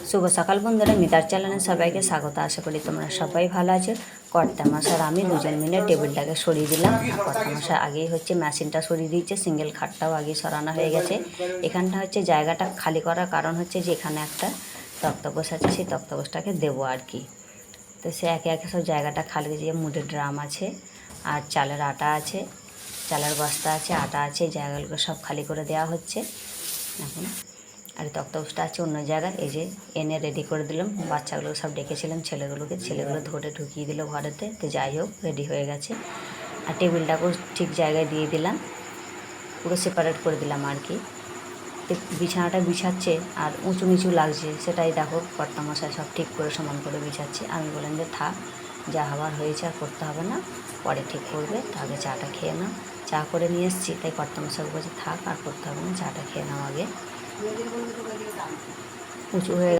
শুভ সকাল বন্ধুরা, মিতার চ্যানেলে সবাইকে স্বাগত। আশা করি তোমরা সবাই ভালো আছো। কর্তামশার আমি দুজন মিলে টেবিলটাকে সরিয়ে দিলাম। কর্তামশা আগেই হচ্ছে মেশিনটা সরিয়ে দিয়েছে, সিঙ্গেল খাটটাও আগে সরানো হয়ে গেছে। এখানটা হচ্ছে জায়গাটা খালি করার কারণ হচ্ছে যে এখানে একটা তক্তপোষ আছে, সেই তক্তপোষটাকে দেবো আর কি। তো সে একে একে সব জায়গাটা খালি দিয়ে, মুড়ের ড্রাম আছে আর চালের আটা আছে, চালের বস্তা আছে, আটা আছে, জায়গাগুলো সব খালি করে দেওয়া হচ্ছে এখন। আর তক্তপোষটা আছে অন্য জায়গায়, এই যে এনে রেডি করে দিলাম। বাচ্চাগুলো সব ডেকেছিলাম, ছেলেগুলো ধরে ঢুকিয়ে দিল ঘরেতে। তো যাই হোক, রেডি হয়ে গেছে। আর টেবিলটাকেও ঠিক জায়গায় দিয়ে দিলাম, পুরো সেপারেট করে দিলাম আর কি। তো বিছানাটা বিছাচ্ছে আর উঁচু নিচু লাগছে, সেটাই দেখো কর্তামশাই সব ঠিক করে সমান করে বিছাচ্ছে। আমি বললাম যে থাক, যা হওয়ার হয়েছে, আর করতে হবে না, পরে ঠিক করবে, তাহলে চাটা খেয়ে নাও। চা করে নিয়ে এসেছি, তাই কর্তামশাই বলছে থাক, আর করতে হবে না, চাটা খেয়ে নাও আগে। উঁচু হয়ে